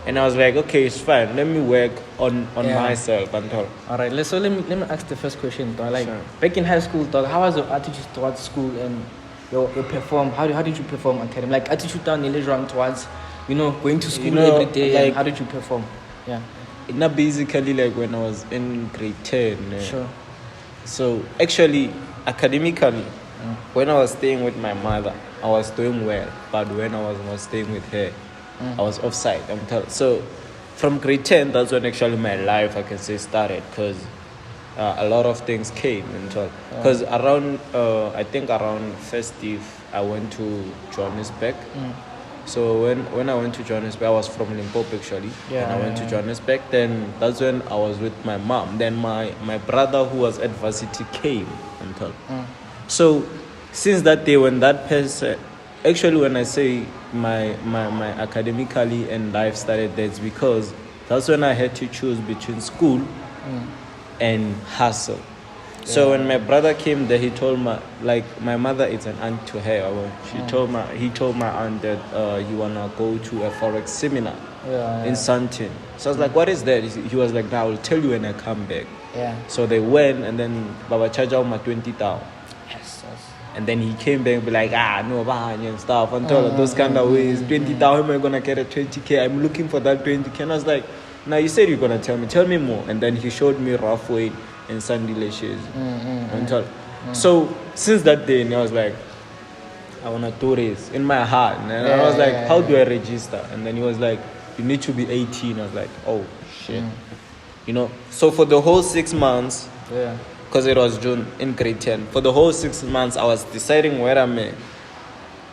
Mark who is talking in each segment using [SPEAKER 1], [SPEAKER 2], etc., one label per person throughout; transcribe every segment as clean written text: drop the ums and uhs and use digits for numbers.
[SPEAKER 1] And I was like, okay, it's fine. Let me work on myself and all.
[SPEAKER 2] All right, let me ask the first question. Dog. Like
[SPEAKER 1] Sure.
[SPEAKER 2] back in high school, dog, how was your attitude towards school and your perform? How did you perform academy? Like attitude down the wrong towards, going to school every day.
[SPEAKER 1] Like,
[SPEAKER 2] and how did you perform? Yeah.
[SPEAKER 1] Not basically like when I was in grade 10.
[SPEAKER 2] Sure.
[SPEAKER 1] So actually, academically, when I was staying with my mother, I was doing well. But when I was not staying with her, I was offside. So from grade 10, that's when actually my life, I can say, started. Because a lot of things came into it. Because around, I think around festive, I went to Johannesburg. So when I went to Johannesburg, I was from Limpopo actually. And I went to Johannesburg. Then that's when I was with my mom. Then my brother who was at varsity came and told. So since that day when that person, actually when I say my academically and life started, that's because that's when I had to choose between school and hustle. So when my brother came there, he told my mother is an aunt to her. He told my aunt that you wanna go to a forex seminar in Santin. So I was like, what is that? He was like, I will tell you when I come back. So they went and then Baba charged out my 20,000.
[SPEAKER 2] Yes.
[SPEAKER 1] And then he came back and be like, no, bahanya and stuff, and all of those kind of ways. 20,000, how am I gonna get a 20K? I'm looking for that 20K. And I was like, now you said you're gonna tell me more. And then he showed me rough weight and Sunday lashes. So since that day, I was like, I wanna do this in my heart. And I was like, how do I register? And then he was like, you need to be 18. I was like, oh shit. So for the whole 6 months, because it was June in grade 10, for the whole 6 months I was deciding whether I'm a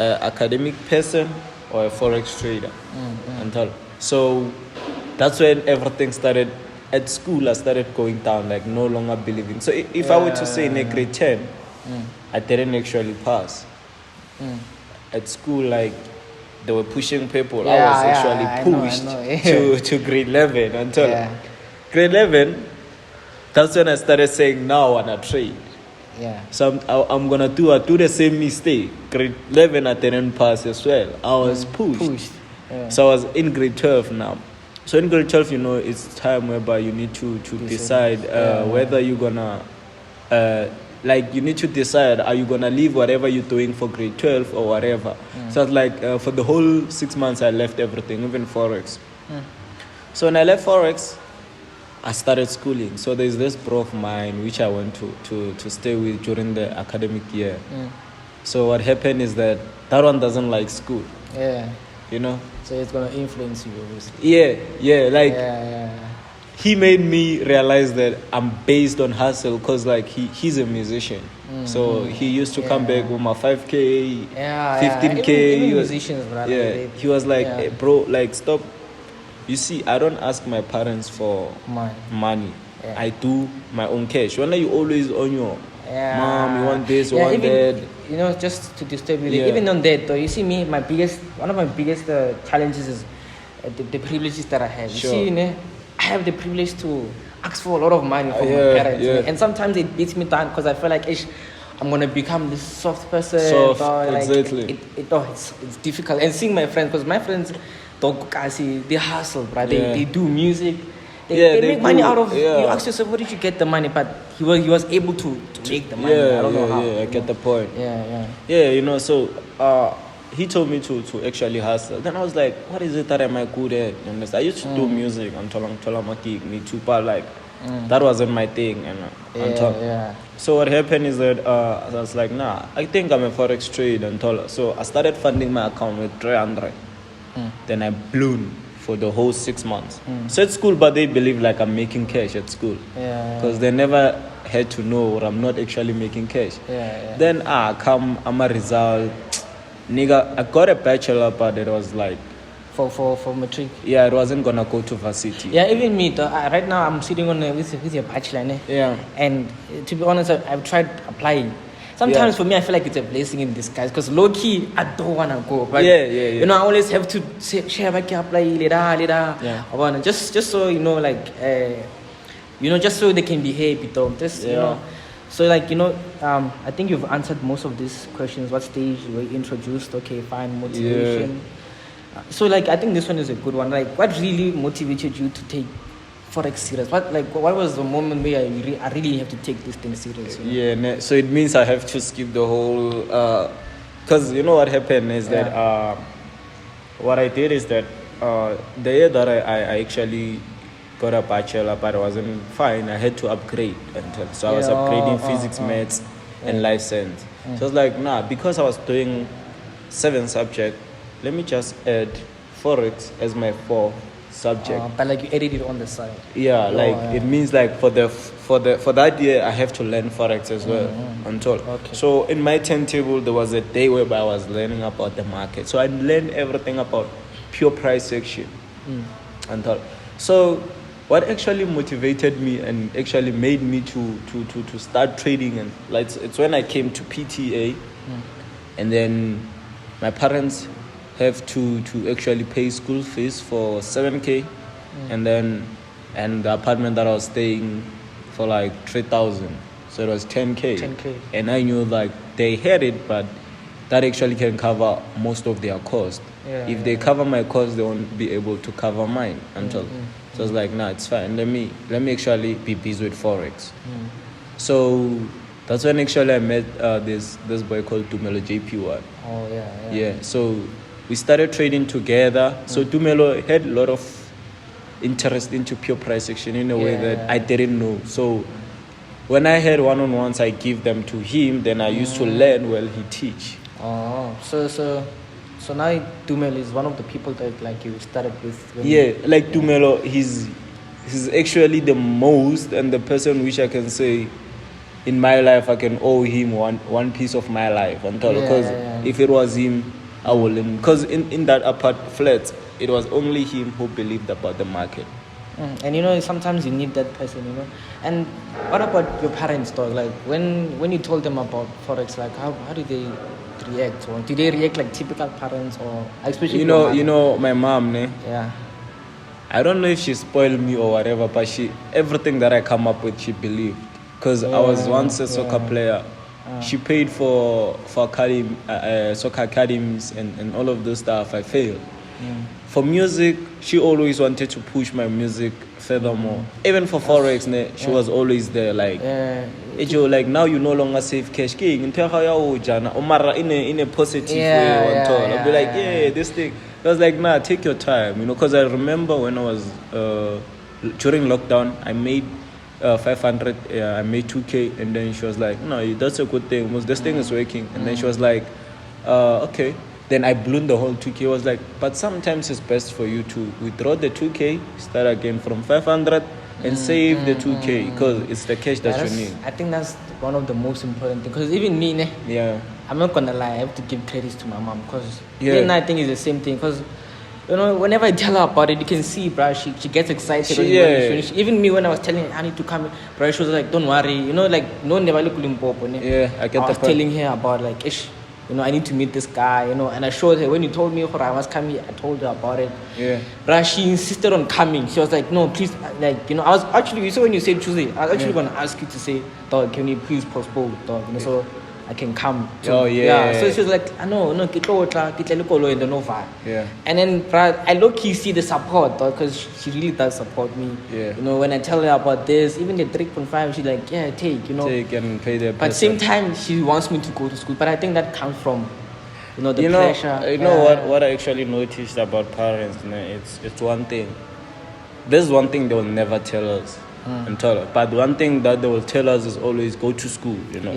[SPEAKER 1] academic person or a forex trader. So that's when everything started. At school, I started going down, like no longer believing. So if I were to say in a grade 10, I didn't actually pass. At school, like they were pushing people. I was actually pushed to grade 11 until grade 11. That's when I started saying, now I wanna trade. So I'm gonna do the same mistake. Grade 11, I didn't pass as well. I was pushed. So I was in grade 12 now. So in grade 12, it's time whereby you need to decide whether you're gonna, you need to decide, are you gonna leave whatever you're doing for grade 12 or whatever. So it's like for the whole 6 months, I left everything, even forex. So when I left forex, I started schooling. So there's this bro of mine which I went to stay with during the academic year. So what happened is that one doesn't like school.
[SPEAKER 2] So it's gonna influence you, obviously.
[SPEAKER 1] He made me realize that I'm based on hustle because he's a musician. So he used to come back with my 5K, 15K.
[SPEAKER 2] Even musicians, brother.
[SPEAKER 1] He was like, hey, bro, stop. You see, I don't ask my parents for money. I do my own cash. When you always on your mom, you want this, you want that.
[SPEAKER 2] Just to disturb you, even on that though, you see me, one of my biggest challenges is the privileges that I have. You see, I have the privilege to ask for a lot of money from my parents. And sometimes it beats me down because I feel like I'm going to become this soft person.
[SPEAKER 1] Exactly.
[SPEAKER 2] It's difficult. And seeing my friends, because my friends, they hustle, bro. They do music. They make money out of you. Ask yourself, where did you get the money? But he was able to make the money. I don't know how.
[SPEAKER 1] I get the point. So he told me to actually hustle. Then I was like, what is it that am I good at? I used to do music. I'm like that wasn't my thing. So what happened is that I was like, nah, I think I'm a forex trader. So I started funding my account with 300. Then I blew for the whole 6 months. So at school, but they believe like I'm making cash at school. Because they never had to know or I'm not actually making cash. Then I'm a result. Nigga, I got a bachelor, but it was like
[SPEAKER 2] for matric.
[SPEAKER 1] It wasn't gonna go to varsity.
[SPEAKER 2] Even me. Right now, I'm sitting on with your bachelor. And to be honest, I've tried applying. Sometimes for me, I feel like it's a blessing in disguise because low key, I don't wanna go. But I always have to say, "Share back apply later." Just so just so they can be happy. So I think you've answered most of these questions. What stage you were introduced? Okay, fine, motivation. So like I think this one is a good one. Like what really motivated you to take Forex serious? What was the moment where I really have to take this thing serious? You know?
[SPEAKER 1] Yeah, so it means I have to skip the whole because you know what happened is that what I did is that the year that I actually got a bachelor but I wasn't fine, I had to upgrade so I was upgrading physics, maths and life science. So I was like, nah, because I was doing 7 subjects, let me just add Forex as my 4th subject.
[SPEAKER 2] But like you edit it on the side.
[SPEAKER 1] Yeah, it means like for that year I have to learn Forex as well. Until so in my timetable there was a day where I was learning about the market. So I learned everything about pure price action. Until so what actually motivated me and actually made me to start trading, and like it's when I came to PTA and then my parents have to actually pay school fees for 7K and the apartment that I was staying for like 3,000, so it was 10K. And I knew like they had it, but that actually can cover most of their cost. If they cover my cost, they won't be able to cover mine until so I was like, nah, it's fine, let me actually be busy with Forex. So that's when actually I met this boy called Dumelo JP1. Yeah, so we started trading together. So Dumelo had a lot of interest into pure price action in a way that I didn't know. So when I had one-on-ones, I give them to him. Then I used to learn while he teach.
[SPEAKER 2] So now Dumelo is one of the people that like you started with.
[SPEAKER 1] Dumelo, he's actually the most and the person which I can say in my life I can owe him one piece of my life because if it was him, I wouldn't, because in that apart flat it was only him who believed about the market.
[SPEAKER 2] And you know, sometimes you need that person, you know. And what about your parents, dog? Like when you told them about Forex, like how did they react? Or did they react like typical parents, or especially
[SPEAKER 1] you know my mom, ne?
[SPEAKER 2] Yeah.
[SPEAKER 1] I don't know if she spoiled me or whatever, but everything that I come up with, she believed. Because I was once a soccer player. She paid for soccer academies and all of those stuff. I failed. For music, she always wanted to push my music furthermore. Even for Forex, she was always there. Like, like now you no longer save cash. In a positive way. I'll be like, this thing. I was like, nah, take your time. You know, because I remember when I was during lockdown, I made 500. I made 2K, and then she was like, no, that's a good thing. This thing is working. And then she was like, okay. Then I blew the whole 2K. I was like, but sometimes it's best for you to withdraw the 2K, start again from 500 and save the 2K because it's the cash that you need.
[SPEAKER 2] I think that's one of the most important things. Because even me, I'm not going to lie, I have to give credits to my mom because I think it's the same thing. Because, you know, whenever I tell her about it, you can see, bro, she gets excited when you finish. Even me, when I was telling her I need to come, bro, she was like, don't worry. You know, like, no, never look Limpopo.
[SPEAKER 1] I was
[SPEAKER 2] telling her about, like, you know, I need to meet this guy, you know, and I showed her. When you told me I was coming, I told her about it. But she insisted on coming. She was like, no, please, like, you know, I was actually, you saw when you said Tuesday, I was actually going to ask you to say, dog, can you please postpone, dog, you know, so I can come. So she was like, no, and then I low-key see the support, because she really does support me. You know, when I tell her about this, even the 3.5, she's like, take, you know.
[SPEAKER 1] Take and pay the person.
[SPEAKER 2] But same time, she wants me to go to school. But I think that comes from, you know, the pressure.
[SPEAKER 1] You know what I actually noticed about parents, it's one thing. There's one thing they will never tell us. But one thing that they will tell us is always go to school, you know.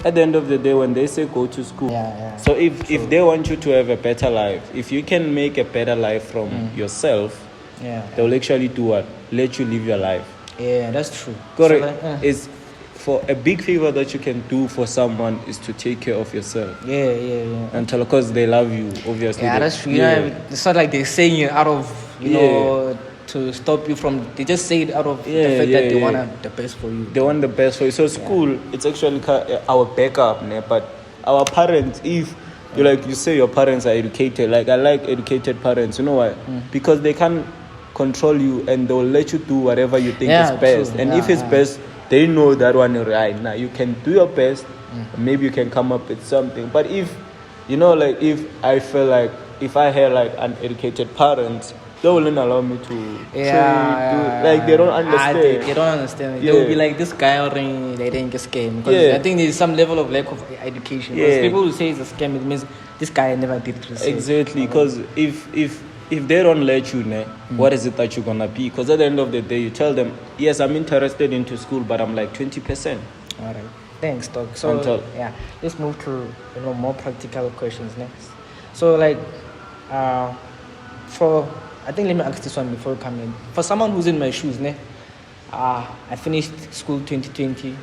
[SPEAKER 1] At the end of the day, when they say go to school, so if they want you to have a better life, if you can make a better life from yourself, they will actually do what? Let you live your life.
[SPEAKER 2] That's true.
[SPEAKER 1] Correct. Is for a big favor that you can do for someone is to take care of yourself. Because they love you, obviously.
[SPEAKER 2] That's true. It's not like they're saying it out of, you know, to stop you from, they just say it out of the fact that they want the best for you.
[SPEAKER 1] They want the best for you. So school, it's actually our backup, but our parents, if you like, you say your parents are educated, like I like educated parents, you know why? Because they can control you and they'll let you do whatever you think is best. True. And if it's best, they know that one right now. You can do your best, maybe you can come up with something. But if, you know, like if I feel like if I had like uneducated parents, they wouldn't allow me to trade. Like they don't understand.
[SPEAKER 2] They don't understand. They will be like, this guy already they didn't get scam. Because I think there's some level of lack of education. Because people who say it's a scam, it means this guy never did research.
[SPEAKER 1] Exactly. Because if they don't let you know, what is it that you're gonna be? Because at the end of the day, you tell them, yes, I'm interested into school, but I'm like 20%.
[SPEAKER 2] All right. Thanks, Doc. So let's move to more practical questions next. So like, I think let me ask this one before we come in. For someone who's in my shoes, I finished school 2020.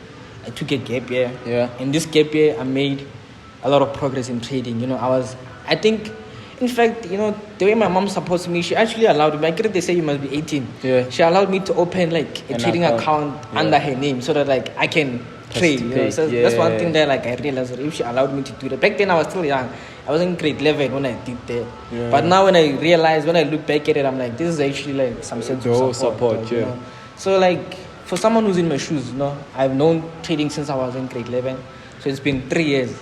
[SPEAKER 2] I took a gap year.
[SPEAKER 1] Yeah.
[SPEAKER 2] In this gap year, I made a lot of progress in trading. I think, in fact, the way my mom supports me, she actually allowed me. I get they say you must be 18.
[SPEAKER 1] Yeah.
[SPEAKER 2] She allowed me to open like a trading account under her name so that like I can trade. So that's one thing that like I realized that if she allowed me to do that. Back then I was still young. I was in grade 11 when I did that. Yeah. But now when I look back at it, I'm like, this is actually like some sense of support. So like for someone who's in my shoes, I've known trading since I was in grade 11. So it's been 3 years.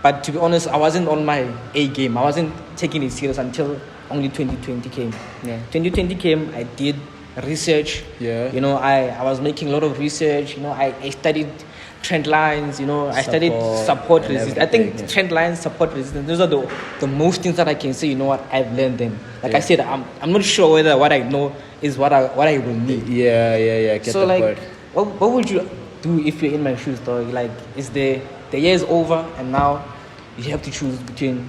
[SPEAKER 2] But to be honest, I wasn't on my A game. I wasn't taking it serious until only 2020 came. 2020 came, I did research. I was making a lot of research. I studied trend lines. I studied support resistance. I think trend lines, support resistance, those are the most things that I can say what I've learned then. Like I said, I'm not sure whether what I know is what I will need.
[SPEAKER 1] Get
[SPEAKER 2] so like what would you do if you're in my shoes though? Like is the year is over and now you have to choose between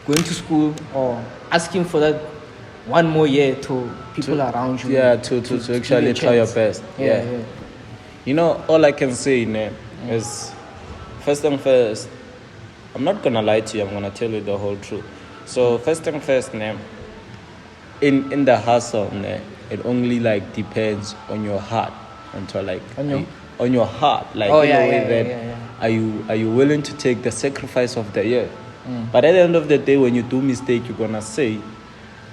[SPEAKER 2] going to school or asking for that one more year to people around you.
[SPEAKER 1] To actually try your best. All I can say is first and first, I'm not gonna lie to you, I'm gonna tell you the whole truth. So first and first, in the hustle, it only like depends on your heart until like on your heart, like are you willing to take the sacrifice of the year? But at the end of the day, when you do mistake, you're gonna say,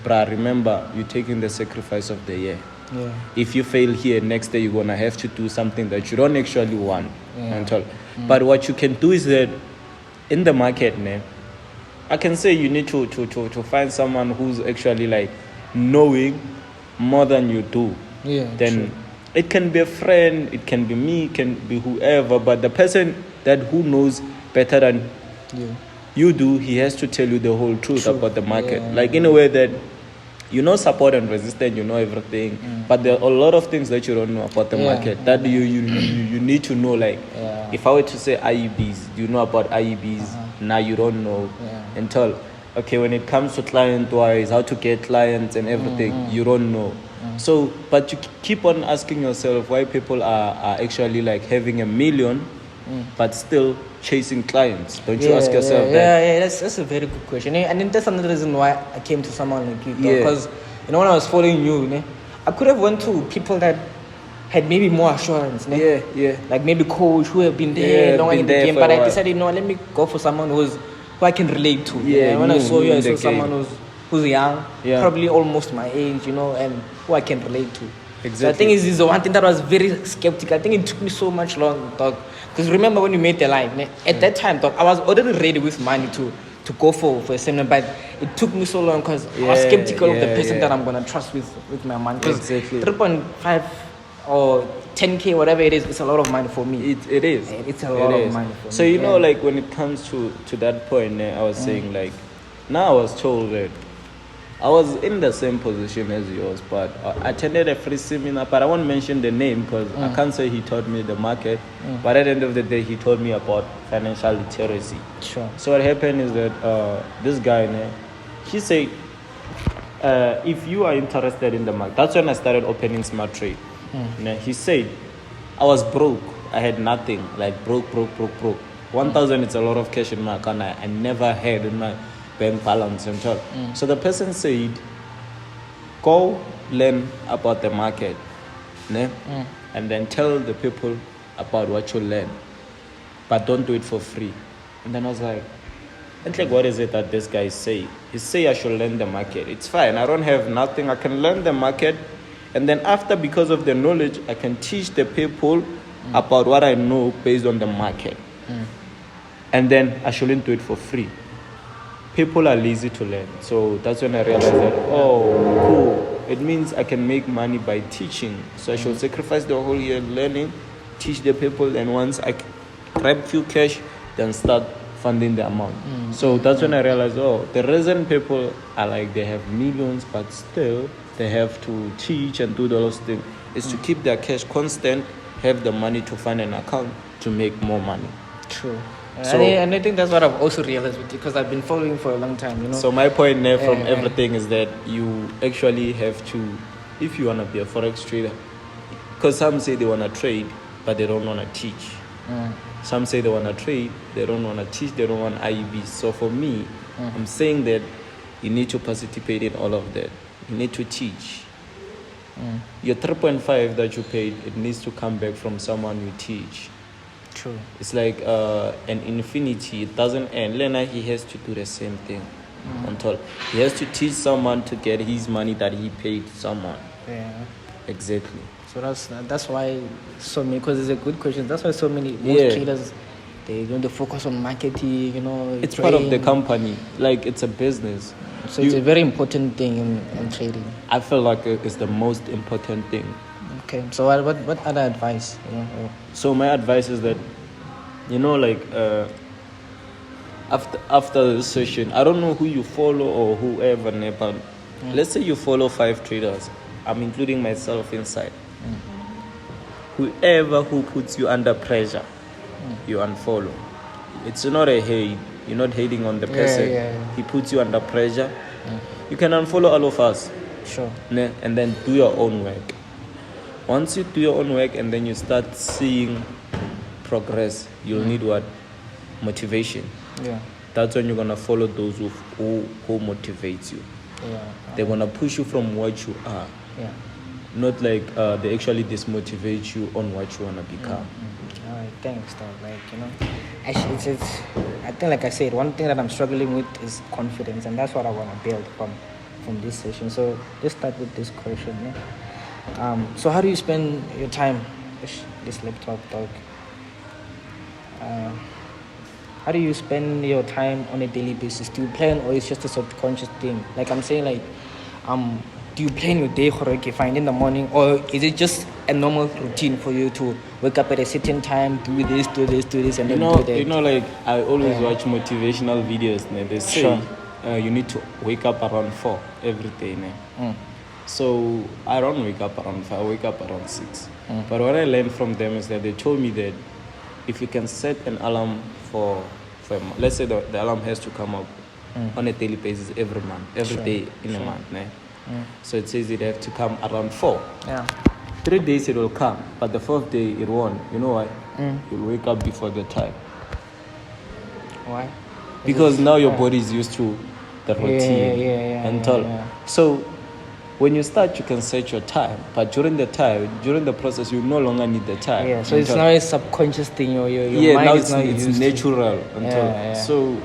[SPEAKER 1] bruh, remember you're taking the sacrifice of the year. If you fail here, next day you're gonna have to do something that you don't actually want. But what you can do is that in the market, I can say you need to find someone who's actually like knowing more than you do. Then it can be a friend, it can be me, it can be whoever, but the person who knows better than you do, he has to tell you the whole truth about the market. Like in a way that support and resistance, everything, but there are a lot of things that you don't know about the market that you need to know. Like if I were to say IEBs, do you know about IEBs? Now you don't know until when it comes to client wise, how to get clients and everything, you don't know. So but you keep on asking yourself why people are actually like having $1 million but still chasing clients. Don't you ask yourself that?
[SPEAKER 2] That's a very good question. And then that's another reason why I came to someone like you. Because when I was following you, I could have went to people that had maybe more assurance. Like maybe coach who have been there long in the game. But I decided, let me go for someone who I can relate to. When I saw you, I saw someone who's young, probably almost my age, and who I can relate to. Exactly. So I think it's the one thing that was very skeptical. I think it took me so much long, dog. Because remember when you made the line, at that time, dog, I was already ready with money to go for a seminar, but it took me so long because I was skeptical of the person that I'm going to trust with my money.
[SPEAKER 1] Exactly.
[SPEAKER 2] 3.5 or 10K, whatever it is, it's a lot of money for me.
[SPEAKER 1] It is.
[SPEAKER 2] It's a lot of money for me.
[SPEAKER 1] So, like when it comes to that point, I was saying like, now I was told that I was in the same position as yours, but I attended a free seminar, but I won't mention the name because I can't say he taught me the market, but at the end of the day, he told me about financial literacy.
[SPEAKER 2] Sure.
[SPEAKER 1] So what happened is that this guy, he said, if you are interested in the market, that's when I started opening Smart Trade. He said, I was broke. I had nothing, like broke. 1,000 is a lot of cash in my account. I never had in my bank balance and all. So the person said, go learn about the market, and then tell the people about what you learn, but don't do it for free. And then I was like, what is it that this guy is saying? He say I should learn the market. It's fine. I don't have nothing. I can learn the market, and then after, because of the knowledge, I can teach the people about what I know based on the market. And then I shouldn't do it for free. people are lazy to learn. So that's when I realized that, oh, cool. It means I can make money by teaching. So I should sacrifice the whole year learning, teach the people, and once I grab few cash, then start funding the amount. So that's when I realized, oh, the reason people are like, they have millions, but still they have to teach and do those things, is to keep their cash constant, have the money to fund an account to make more money.
[SPEAKER 2] True.
[SPEAKER 1] So,
[SPEAKER 2] and I think that's what I've also realized with it, because I've been following for a long time, you know.
[SPEAKER 1] So my point there from everything is that you actually have to, if you want to be a forex trader, because some say they want to trade, but they don't want to teach. Some say they want to trade, they don't want to teach, they don't want IEBs. So for me, I'm saying that you need to participate in all of that. You need to teach. Your 3.5 that you paid, it needs to come back from someone you teach.
[SPEAKER 2] True.
[SPEAKER 1] It's like an infinity. It doesn't end. Lena, he has to do the same thing. Until he has to teach someone to get his money that he paid someone.
[SPEAKER 2] Yeah.
[SPEAKER 1] Exactly.
[SPEAKER 2] So that's why so many, because it's a good question. That's why so many most traders, they focus on marketing. You know,
[SPEAKER 1] it's part of the company. Like, it's a business.
[SPEAKER 2] So it's a very important thing in trading.
[SPEAKER 1] I feel like it's the most important thing.
[SPEAKER 2] Okay. So what other advice? You know?
[SPEAKER 1] So my advice is that, you know, like after this session, I don't know who you follow or whoever, but let's say you follow 5 traders. I'm including myself inside. Whoever who puts you under pressure, you unfollow. It's not a hate. You're not hating on the person. He puts you under pressure. You can unfollow all of us.
[SPEAKER 2] Sure.
[SPEAKER 1] And then do your own work. Once you do your own work and then you start seeing progress, you'll need what? Motivation.
[SPEAKER 2] Yeah.
[SPEAKER 1] That's when you're gonna follow those who motivates you.
[SPEAKER 2] Yeah.
[SPEAKER 1] They're gonna push you from what you are.
[SPEAKER 2] Yeah.
[SPEAKER 1] Not like they actually dismotivate you on what you wanna become.
[SPEAKER 2] All right, thanks, dog. Like, you know, actually, it's I think, like I said, one thing that I'm struggling with is confidence, and that's what I want to build from this session. So let's start with this question. Yeah? So how do you spend your time? This laptop, dog. How do you spend your time on a daily basis? Do you plan, or is it just a subconscious thing? Like I'm saying, like, do you plan your day, okay, fine, in the morning, or is it just a normal routine for you to wake up at a certain time, do this, and then do that?
[SPEAKER 1] You know, like, I always watch motivational videos. They say you need to wake up around 4 every day. So I don't wake up around 5, I wake up around 6. But what I learned from them is that they told me that if you can set an alarm for let's say the alarm has to come up on a daily basis every month, every day in a month. So it says it have to come around 4. 3 days it will come, but the 4th day it won't. You know why? You'll wake up before the time.
[SPEAKER 2] Why?
[SPEAKER 1] Because now your body is used to the routine. So when you start, you can set your time, but during the process, you no longer need the time.
[SPEAKER 2] Yeah, so it's not a subconscious thing. Your mind
[SPEAKER 1] now
[SPEAKER 2] is not
[SPEAKER 1] it's
[SPEAKER 2] used
[SPEAKER 1] natural.
[SPEAKER 2] To.
[SPEAKER 1] So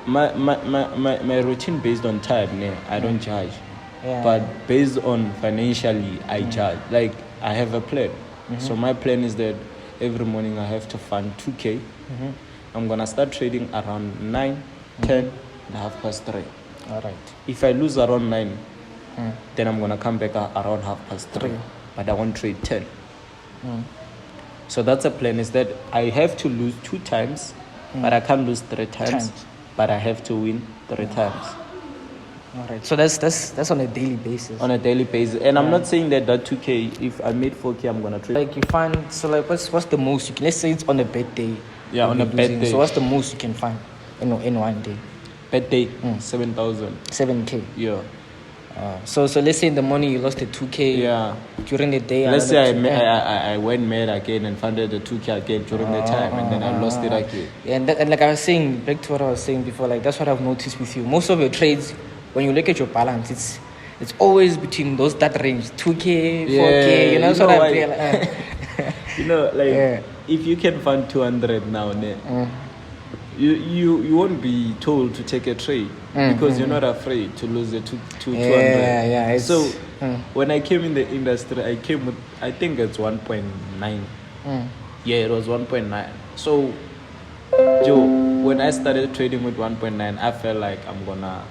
[SPEAKER 1] my routine based on time, I don't judge. But based on financially, I judge. Like, I have a plan. So my plan is that every morning I have to fund 2K. I'm gonna start trading around 9, 10, and 3:30.
[SPEAKER 2] All right.
[SPEAKER 1] If I lose around 9, then I'm gonna come back around 3:30. But I won't trade 10. So that's a plan, is that I have to lose 2 times, but I can't lose 3 times. But I have to win 3 times.
[SPEAKER 2] All right. So that's on a daily basis.
[SPEAKER 1] On a daily basis, and I'm not saying that 2K. If I made 4K, I'm gonna trade.
[SPEAKER 2] Like, you find, so like, what's the most you can? Let's say it's on a bad day.
[SPEAKER 1] Yeah, on a bad day.
[SPEAKER 2] So what's the most you can find in one day?
[SPEAKER 1] Bad day, 7,000.
[SPEAKER 2] 7K.
[SPEAKER 1] Yeah.
[SPEAKER 2] So let's say in the morning you lost the 2K.
[SPEAKER 1] Yeah.
[SPEAKER 2] During the day.
[SPEAKER 1] Let's say I went mad again and funded the 2K again during the time, and then I lost it again.
[SPEAKER 2] Yeah, and like I was saying, back to what I was saying before, like that's what I've noticed with you. Most of your trades, when you look at your balance, it's always between that range, 2K, 4K. You know, so I realized.
[SPEAKER 1] You know, like, if you can fund 200 now, you won't be told to take a trade because you're not afraid to lose the 200. So when I came in the industry, I came with, I think it's 1.9. Yeah, it was 1.9. So Joe, when I started trading with 1.9, I felt like I'm gonna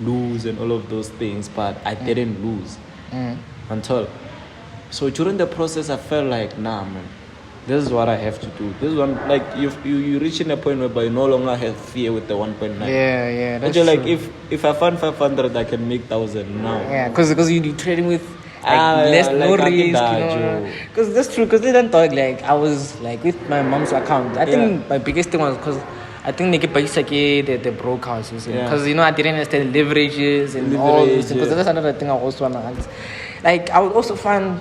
[SPEAKER 1] lose and all of those things, but I didn't lose until. So during the process, I felt like, nah, man, this is what I have to do. This one, like you reaching a point where you no longer have fear with the 1.9.
[SPEAKER 2] Yeah, that's
[SPEAKER 1] true.
[SPEAKER 2] true.
[SPEAKER 1] Like if I find 500, I can make 1,000 now.
[SPEAKER 2] Yeah, because you're trading with less, no risk, you know. Because that's true. Because they don't talk like I was like with my mom's account. I think my biggest thing was because I think they get the brokers, you see. Because I didn't understand leverages and all those things. Because that's another thing I also want to ask. Like I would also find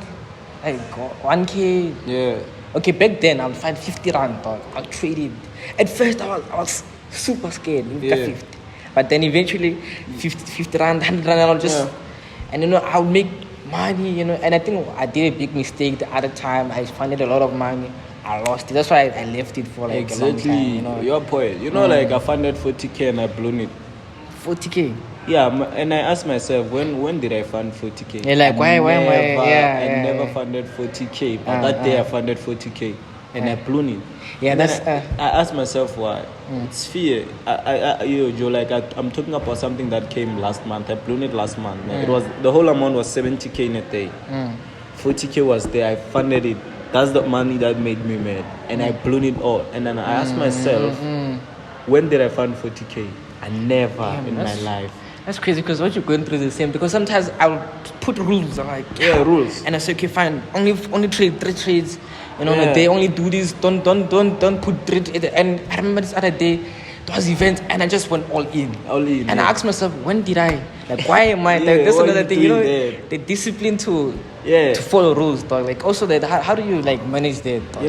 [SPEAKER 2] like 1K.
[SPEAKER 1] Yeah.
[SPEAKER 2] Okay, back then I would find 50 rand, dog. I'll trade it. At first I was super scared with the 50. But then eventually 50 rand, 100 rand, I'll just and I'll make money, and I think I did a big mistake the other time. I funded a lot of money. I lost it. That's why I left it for like a long time.
[SPEAKER 1] Your point. Like I funded 40K and I blew it.
[SPEAKER 2] 40K?
[SPEAKER 1] Yeah, and I asked myself, when did I fund 40K?
[SPEAKER 2] Yeah, like why am I?
[SPEAKER 1] I never funded 40K, but that day I funded 40K and I blew it.
[SPEAKER 2] Yeah, that's.
[SPEAKER 1] I asked myself why. It's fear. Joe, like I'm talking about something that came last month. I blew it last month. It was the whole amount was 70K in a day. 40K was there. I funded it. That's the money that made me mad, and I blew it all. And then I asked myself, when did I fund 40K? I never in my life.
[SPEAKER 2] That's crazy because what you're going through is the same. Because sometimes I'll put rules, like
[SPEAKER 1] rules,
[SPEAKER 2] and I say, okay, fine, only trade 3 trades. They only do this. Don't put 3. And I remember this other day, there was events, and I just went all in. And I asked myself, when did I? Like, why am I? Like, that's another thing. The discipline to follow rules, dog. Like, also that, how do you like manage that? Dog?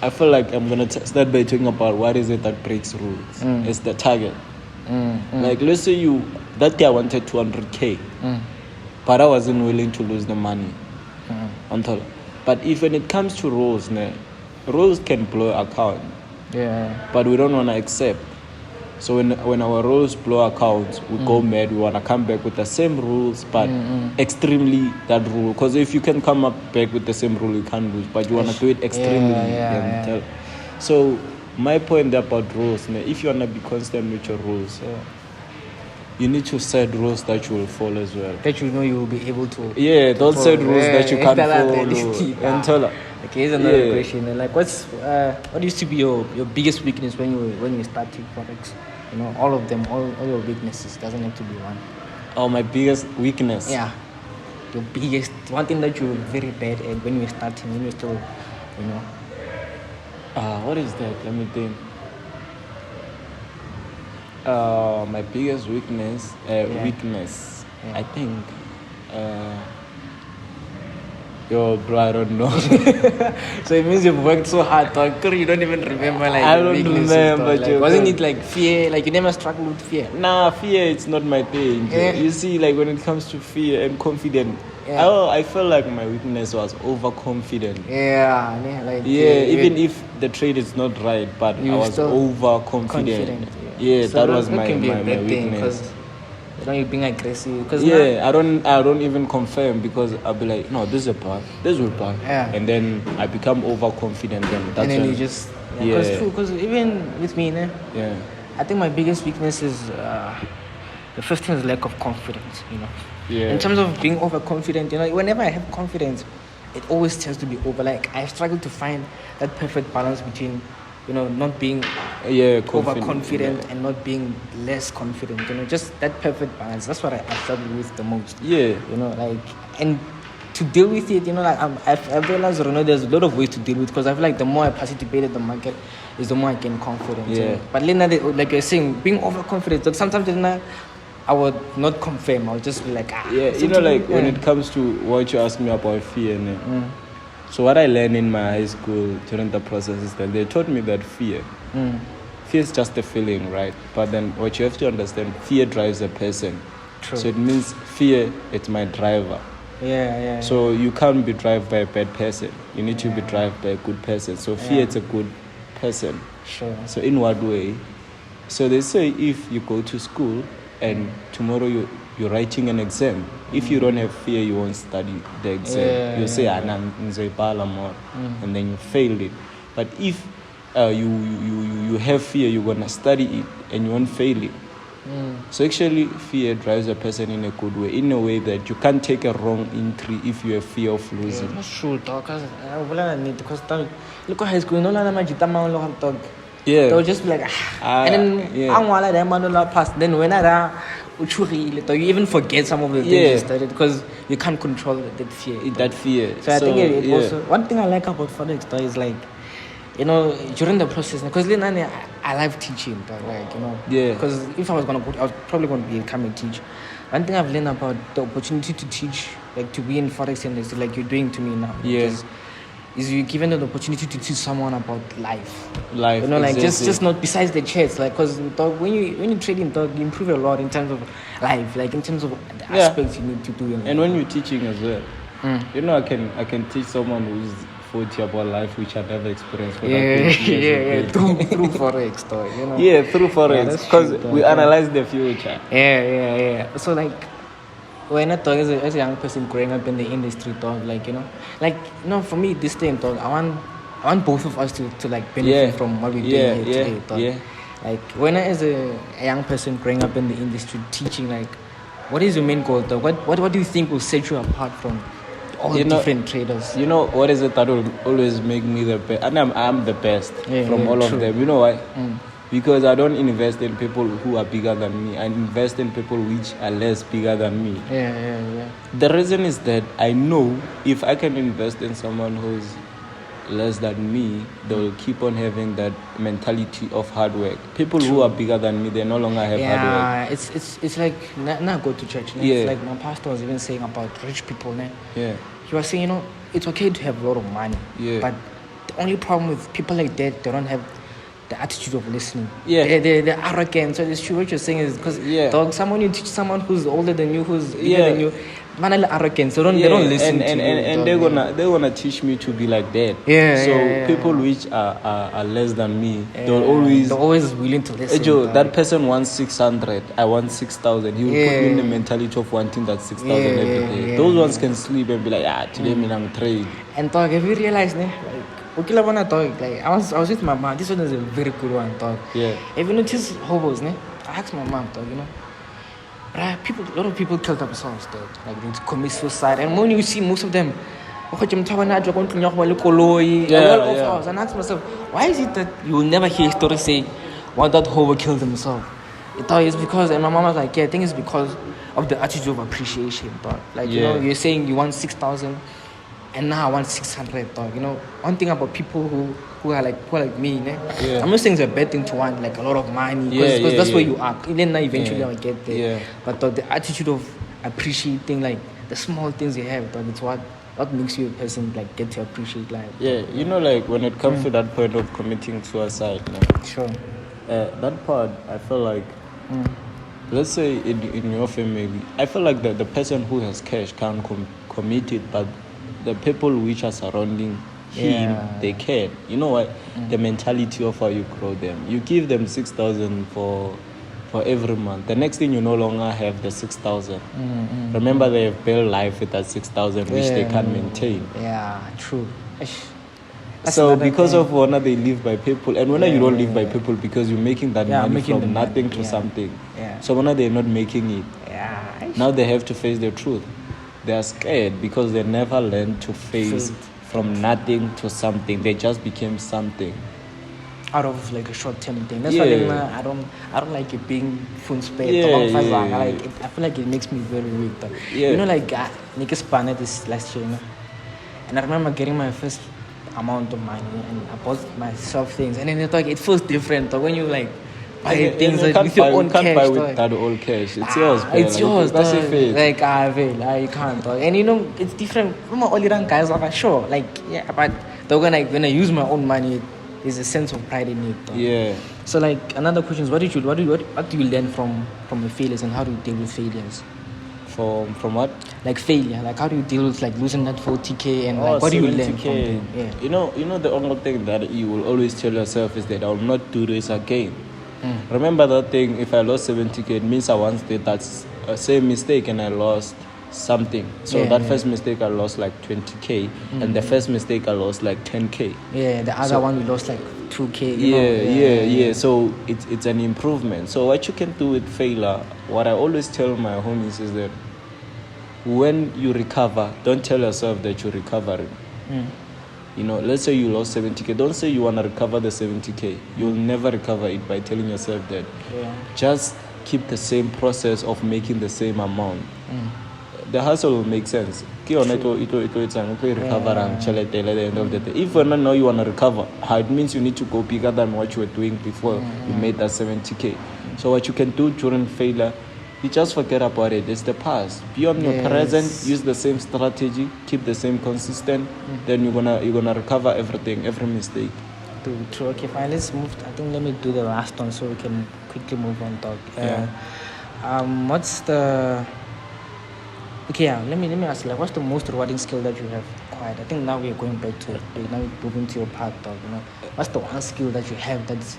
[SPEAKER 1] I feel like I'm gonna start by talking about what is it that breaks rules. It's the target. Like, let's say that day I wanted 200K, but I wasn't willing to lose the money. But if when it comes to rules, rules can blow account.
[SPEAKER 2] Yeah.
[SPEAKER 1] But we don't want to accept. So when our rules blow accounts, we go mad. We want to come back with the same rules, but extremely that rule. Because if you can come back with the same rule, you can't lose. But you want to do it extremely. So my point about rules, if you want to be constant with your rules, you need to set rules that you will follow as well.
[SPEAKER 2] That you will be able to.
[SPEAKER 1] Yeah, don't set rules that you can't follow.
[SPEAKER 2] Okay, here's another question. Like, what used to be your biggest weakness when you started forex? All of them, all your weaknesses. Doesn't have to be one.
[SPEAKER 1] Oh, my biggest weakness.
[SPEAKER 2] Yeah, your biggest one thing that you were very bad at when you were starting, when you were still,
[SPEAKER 1] what is that? Let me think. My biggest weakness, I think. Bro, I don't know.
[SPEAKER 2] So it means you've worked so hard, you don't even remember like.
[SPEAKER 1] I don't remember.
[SPEAKER 2] Like, wasn't it like fear? Like you never struggled with fear?
[SPEAKER 1] Nah, fear it's not my thing. You see, like when it comes to fear and confidence, I felt like my weakness was overconfident. Even if the trade is not right, but I was overconfident. So that was my weakness.
[SPEAKER 2] You're being aggressive.
[SPEAKER 1] I don't even confirm because I'll be like, no, this is a buy, this will buy, and then I become overconfident. Then
[SPEAKER 2] you just because even with me, I think my biggest weakness is the first thing is lack of confidence. In terms of being overconfident, whenever I have confidence, it always tends to be over. Like I struggle to find that perfect balance between not being overconfident and not being less confident. Just that perfect balance. That's what I struggle with the most. And to deal with it, I've realized, there's a lot of ways to deal with, because I feel like the more I participate in the market, is the more I gain confidence. But like you're saying, being overconfident, sometimes I would not confirm. I'll just be like,
[SPEAKER 1] when it comes to what you asked me about fear, so what I learned in my high school during the process is that they taught me that fear is just a feeling, right? But then what you have to understand, fear drives a person.
[SPEAKER 2] True.
[SPEAKER 1] So it means fear, it's my driver. So you can't be driven by a bad person. You need to be driven by a good person. So fear, it's a good person.
[SPEAKER 2] Sure.
[SPEAKER 1] So in what way? So they say if you go to school and tomorrow you're writing an exam, if you don't have fear, you won't study the exam. You say, and then you failed it. But if you have fear, you're gonna study it and you won't fail it. So actually, fear drives a person in a good way, in a way that you can't take a wrong entry if you have fear of losing.
[SPEAKER 2] That's true, dog. Because look at high school, no longer dog.
[SPEAKER 1] Yeah.
[SPEAKER 2] They'll just be like, and then I'm one of them, plus then when you even forget some of the things you studied because you can't control that fear.
[SPEAKER 1] That fear.
[SPEAKER 2] So I think it also, one thing I like about Forex though is like, you know, during the process, because I love teaching, but like, you know, because if I was gonna go, I was probably gonna become a teacher. One thing I've learned about the opportunity to teach, like to be in Forex industry, like you're doing to me now, is you given the opportunity to teach someone about life. You know, like just not besides the chess, like because when you trade in dog, you improve a lot in terms of life, like in terms of the aspects you need to do.
[SPEAKER 1] And when you're teaching as well, you know, I can teach someone who's 40 about life, which I've never experienced.
[SPEAKER 2] Through Forex, though, you know.
[SPEAKER 1] Yeah, through Forex, because we analyze the future.
[SPEAKER 2] Yeah. So like, when I talk as a young person growing up in the industry, dog, like you know, for me this thing, dog, I want both of us to like benefit from what we're doing here today, dog. Like when I as a young person growing up in the industry, teaching, like, what is your main goal, dog? What do you think will set you apart from all the different traders?
[SPEAKER 1] You know what is it that will always make me the best? And I'm the best from all of them. You know why? Because I don't invest in people who are bigger than me. I invest in people which are less bigger than me. The reason is that I know if I can invest in someone who's less than me, they will keep on having that mentality of hard work. People who are bigger than me, they no longer have hard work.
[SPEAKER 2] It's like now go to church. It's like my pastor was even saying about rich people. He was saying, you know, it's okay to have a lot of money, but the only problem with people like that, they don't have the attitude of listening. They're arrogant. So it's true what you're saying is because dog, someone you teach someone who's older than you, who's bigger than you, man, arrogant. So they don't listen to you.
[SPEAKER 1] And they're gonna teach me to be like that. People which are less than me, they're
[SPEAKER 2] always willing to listen.
[SPEAKER 1] Joe, that person wants 600, I want 6,000. He will put me in the mentality of wanting that 6,000 every day. Those ones can sleep and be like, today I'm trade.
[SPEAKER 2] And dog, have you realized, like, okay, like I was with my mom. This one is a very good one, dog. Have you noticed hobos, I asked my mom, dog, you know, a lot of people killed themselves, dog. Like they commit suicide, and when you see most of them, and I asked myself, why is it that you will never hear stories say one that hobo killed himself? It's because, and my mom was like, I think it's because of the attitude of appreciation, dog. Like you know, you're saying you want 6,000. And now I want 600, dog. You know, one thing about people who are like me, I'm not saying it's a bad thing to want like a lot of money, because that's where you are. Then eventually I'll get there. But dog, the attitude of appreciating like the small things you have, dog, it's what makes you a person like get to appreciate life.
[SPEAKER 1] You know, like when it comes to that point of committing suicide, that part I feel like, let's say in your family, I feel like the person who has cash can't commit it, but the people which are surrounding him, they can. You know what? The mentality of how you grow them. You give them 6,000 for every month. The next thing you no longer have the 6,000. Remember, they have built life with that 6,000, which they can't maintain.
[SPEAKER 2] True.
[SPEAKER 1] So because of one, they live by people, and when you don't live by people because you're making that money from nothing to something. So when they're not making it, now they have to face the truth. They are scared because they never learned to face from nothing to something. They just became something
[SPEAKER 2] out of like a short-term thing. That's why I don't like it being phone spared. I feel like it makes me very weak. You know, like niggas spanned this last year, you know, and I remember getting my first amount of money and I bought myself things, and then it feels different when you like buy things with your own cash. You can't buy with that old cash. It's yours. It's yours. Like I can't. And you know, it's different. All the guys are sure. Like but when I use my own money, there's a sense of pride in it. So like another question is, what do you learn from the failures, and how do you deal with failures?
[SPEAKER 1] From what?
[SPEAKER 2] Like failure. Like how do you deal with like losing that 40K and like what do you learn from them?
[SPEAKER 1] You know the only thing that you will always tell yourself is that I will not do this again. Remember that thing, if I lost 70K, it means I once did that same mistake and I lost something. So that first mistake I lost like 20K, and the first mistake I lost like 10K.
[SPEAKER 2] Yeah, the other one we lost like 2K.
[SPEAKER 1] Yeah. So it's an improvement. So what you can do with failure, what I always tell my homies is that when you recover, don't tell yourself that you're recovering. You know, let's say you lost 70K. Don't say you want to recover the 70K. You'll never recover it by telling yourself that. Just keep the same process of making the same amount. The hustle will make sense. If you know you want to recover, it means you need to go bigger than what you were doing before you made that 70K. So what you can do during failure, you just forget about it. It's the past. Be on your present. Use the same strategy. Keep the same consistent. Then you're gonna recover everything, every mistake.
[SPEAKER 2] True. Okay, fine. Let's move. I think let me do the last one so we can quickly move on. What's the let me ask you, like, what's the most rewarding skill that you have acquired? I think now we're going back to it. Now we're moving to your part, dog. You know, what's the one skill that you have that's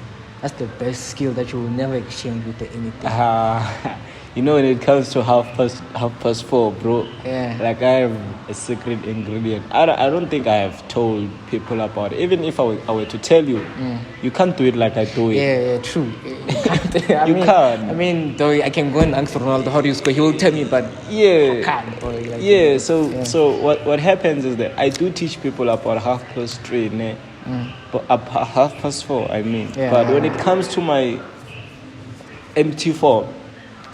[SPEAKER 2] the best skill that you will never exchange with anything?
[SPEAKER 1] You know, when it comes to half past 4, bro. Like, I have a secret ingredient. I don't think I have told people about it. Even if I were to tell you, you can't do it like I do it.
[SPEAKER 2] Yeah, true. You can't.
[SPEAKER 1] I
[SPEAKER 2] mean, though I can go and ask Ronaldo how do you score. He will tell me, but I can't. Bro. Like,
[SPEAKER 1] So what happens is that I do teach people about half past 3, but half past 4, I mean. But when it comes to my MT4,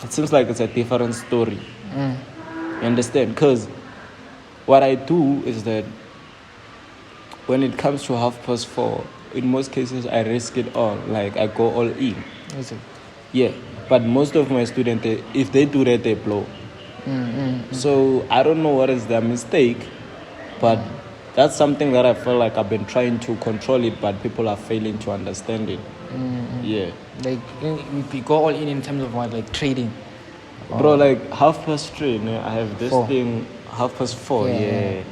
[SPEAKER 1] it seems like it's a different story. You understand? Because what I do is that when it comes to half past 4, in most cases I risk it all. Like, I go all in.
[SPEAKER 2] Is it?
[SPEAKER 1] Yeah. But most of my students, if they do that, they blow. So I don't know what is their mistake, but that's something that I feel like I've been trying to control it, but people are failing to understand it. Yeah.
[SPEAKER 2] Like, we go all in terms of what, like trading?
[SPEAKER 1] Bro, like half past 3, I have this thing, half past 4, I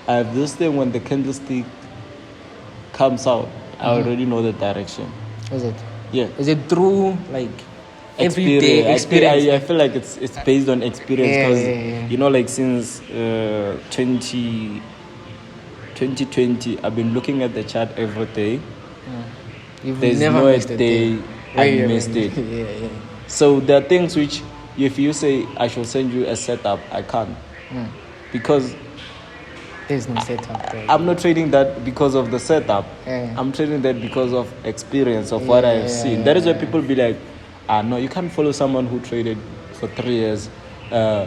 [SPEAKER 1] have this thing when the candlestick comes out, I already know the direction.
[SPEAKER 2] Is it?
[SPEAKER 1] Yeah.
[SPEAKER 2] Is it through, like, everyday experience?
[SPEAKER 1] I feel like it's based on experience because, you know, like since 2020, I've been looking at the chart every day. There's
[SPEAKER 2] never
[SPEAKER 1] no
[SPEAKER 2] missed
[SPEAKER 1] day I missed it. So there are things which, if you say I should send you a setup, I can't. Because
[SPEAKER 2] there's no setup.
[SPEAKER 1] I'm not trading that because of the setup. I'm trading that because of experience of what I've seen. That is why people be like, no, you can't follow someone who traded for 3 years.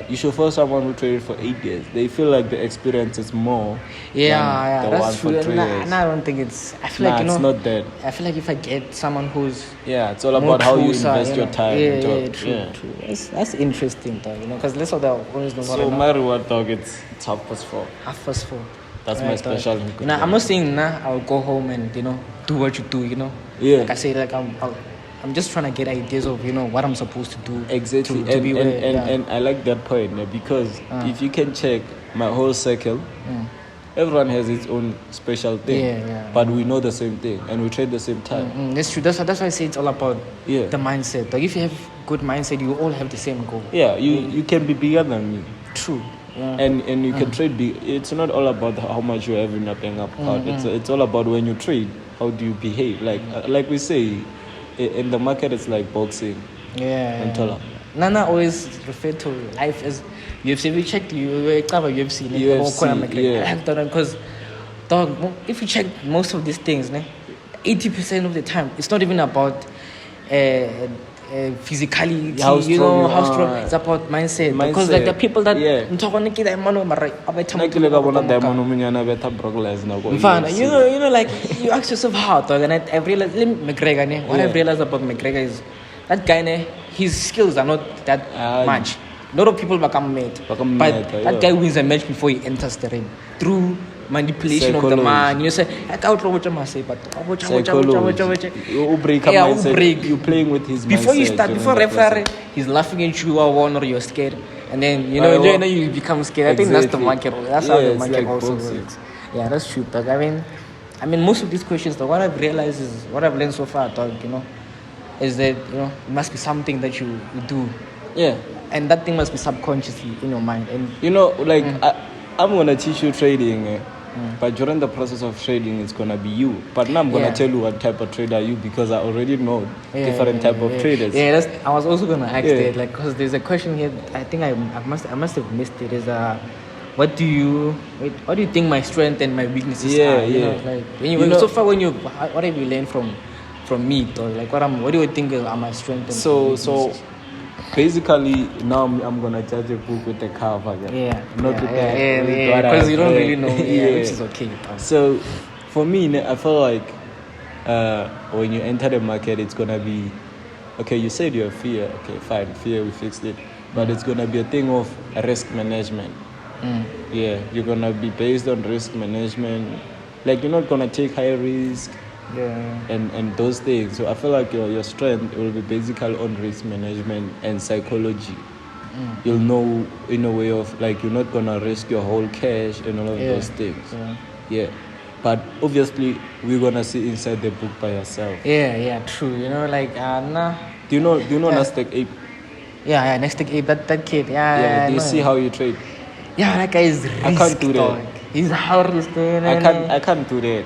[SPEAKER 1] You should follow someone who traded for 8 years. They feel like the experience is more than the
[SPEAKER 2] that's
[SPEAKER 1] one
[SPEAKER 2] true.
[SPEAKER 1] for 3 years.
[SPEAKER 2] I don't think it's. I feel like
[SPEAKER 1] it's not that.
[SPEAKER 2] I feel like if I get someone who's
[SPEAKER 1] it's all about how you invest your time.
[SPEAKER 2] True. That's interesting, though. You know, because let's say the owners don't.
[SPEAKER 1] So my reward dog, it's half past 4.
[SPEAKER 2] Half past 4.
[SPEAKER 1] That's my special.
[SPEAKER 2] You know, I'm not saying I'll go home and do what you do. You know. Like I say, like I'm just trying to get ideas of what I'm supposed to do.
[SPEAKER 1] Exactly, and I like that point because if you can check my whole circle, everyone has its own special thing. But we know the same thing and we trade the same time.
[SPEAKER 2] That's true. That's why I say it's all about the mindset. Like if you have good mindset, you all have the same goal.
[SPEAKER 1] You can be bigger than me.
[SPEAKER 2] True.
[SPEAKER 1] And you can trade big. It's not all about how much you have in your bank account. It's all about when you trade, how do you behave? Like we say, in the market, it's like boxing. Nana
[SPEAKER 2] always refer to life as UFC. We checked you cover UFC. Because if you check most of these things, 80% of the time, it's not even about physicality, how strong. It's about mindset. Because like the people that like you ask yourself how, and I've realized McGregor. What I've realized about McGregor is that guy, his skills are not that much. A lot of people become mad, but that guy wins a match before he enters the ring through manipulation of the man. You say, I can't know what I say, but
[SPEAKER 1] you break. You're playing with his
[SPEAKER 2] before
[SPEAKER 1] mindset,
[SPEAKER 2] you start, before referee, he's laughing at you or you're scared, and then you become scared. I think that's the market. That's how the market also works. Yeah, that's true. But I mean, most of these questions, what I've realized is what I've learned so far, is that it must be something that you do. and that thing must be subconsciously in your mind. And
[SPEAKER 1] You know, like I'm gonna teach you trading, but during the process of trading, it's gonna be you. But now I'm gonna tell you what type of trader you because I already know different type of traders.
[SPEAKER 2] Yeah, I was also gonna ask
[SPEAKER 1] Yeah.
[SPEAKER 2] that, like, because there's a question here. I think I must have missed it. Is what do you think my strength and my weaknesses
[SPEAKER 1] Yeah,
[SPEAKER 2] are? You
[SPEAKER 1] yeah.
[SPEAKER 2] know, like
[SPEAKER 1] You
[SPEAKER 2] so far what have you learned from me, or like what do you think are my strengths? And
[SPEAKER 1] So
[SPEAKER 2] weaknesses?
[SPEAKER 1] basically now I'm gonna judge a book with the cover.
[SPEAKER 2] Yeah,
[SPEAKER 1] Not with what
[SPEAKER 2] because you don't
[SPEAKER 1] I've
[SPEAKER 2] really know,
[SPEAKER 1] read.
[SPEAKER 2] which is okay.
[SPEAKER 1] So for me, I feel like when you enter the market, it's gonna be okay. You said you're fear. Okay, fine, fear. We fixed it, but it's gonna be a thing of risk management. Yeah, you're gonna be based on risk management. Like you're not gonna take high risk. And those things. So I feel like your strength will be basically on risk management and psychology. You'll know in a way of like you're not gonna risk your whole cash and all of those things. Yeah. But obviously we're gonna see inside the book by yourself.
[SPEAKER 2] Yeah, true. You know, like nah.
[SPEAKER 1] Do you know Nasdaq Ape?
[SPEAKER 2] Yeah, Nasdaq Ape, that kid.
[SPEAKER 1] Yeah. Do you see how you trade?
[SPEAKER 2] Yeah, that guy is risk.
[SPEAKER 1] I can't do that.
[SPEAKER 2] Dog. He's hard risk.
[SPEAKER 1] I can't do that.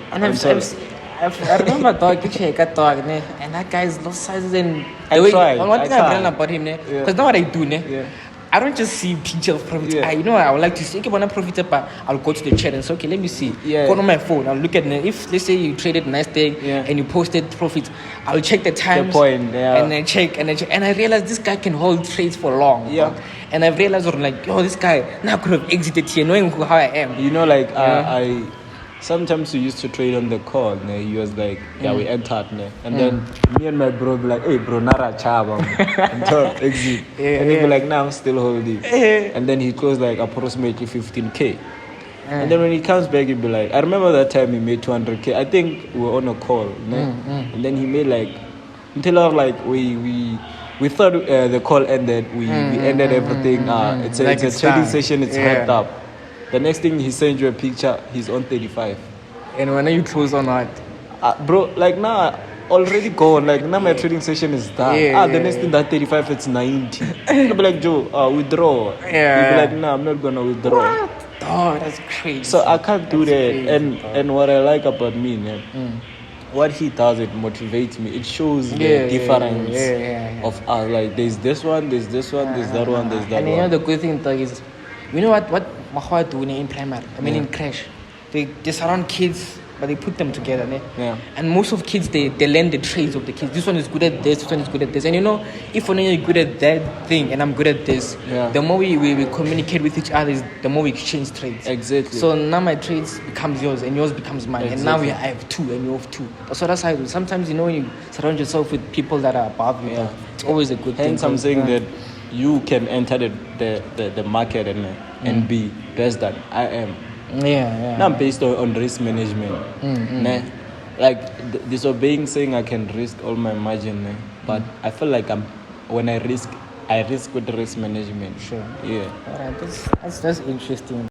[SPEAKER 2] I remember dog, you check a dog, and that guy's lost sizes and
[SPEAKER 1] I tried.
[SPEAKER 2] One thing
[SPEAKER 1] I
[SPEAKER 2] I've
[SPEAKER 1] tried.
[SPEAKER 2] learned about him, because now what I do, I don't just see picture of profit.
[SPEAKER 1] Yeah.
[SPEAKER 2] I would like to see. Okay, when I profit, but I'll go to the chat and say, okay, let me see.
[SPEAKER 1] Yeah.
[SPEAKER 2] Go on my phone. I'll look at it. If let's say you traded Nasdaq and you posted profits, I'll check the times.
[SPEAKER 1] point,
[SPEAKER 2] And then check and I realized this guy can hold trades for long.
[SPEAKER 1] Yeah.
[SPEAKER 2] And I've realized, like, yo, this guy now could have exited here, knowing how I am.
[SPEAKER 1] You know, like I sometimes we used to trade on the call. He was like, we entered, and then me and my bro be like, hey bro, nara chaba, until exit. And he'd be like, nah, I'm still holding. And then he closed like approximately 15K. And then when he comes back, he'd be like, I remember that time he made 200K. I think we were on a call, and then he made like until like we thought the call ended. We ended everything. It's a trading session. It's wrapped up. The next thing he sends you a picture, he's on 35.
[SPEAKER 2] And when are you close on what?
[SPEAKER 1] Bro, like now, already gone. Like now my trading session is done. The next thing that 35, it's 90. He'll be like, Joe, withdraw. He'll be like, nah, I'm not gonna withdraw.
[SPEAKER 2] What? Oh, that's crazy.
[SPEAKER 1] So I can't do that. Crazy, and what I like about me, what he does, it motivates me. It shows the difference of us. Like there's this one, there's this one, there's that one, there's that one.
[SPEAKER 2] And you know the good thing though is, you know what Mahwa do in primary? I mean in crash. They surround kids, but they put them together. And most of kids, they learn the trades of the kids. This one is good at this one is good at this. And you know, if only you're good at that thing and I'm good at this, the more we communicate with each other, the more we exchange trades.
[SPEAKER 1] Exactly.
[SPEAKER 2] So now my trades becomes yours and yours becomes mine. And now I have two and you have two. So that's how I do. Sometimes, you know, when you surround yourself with people that are above you, it's always a good thing.
[SPEAKER 1] Hence I'm saying that you can enter the market and be best than I am. Not based on risk management. Like disobeying saying I can risk all my margin, but I feel like when I risk with risk management.
[SPEAKER 2] Sure.
[SPEAKER 1] Yeah.
[SPEAKER 2] Alright, that's interesting.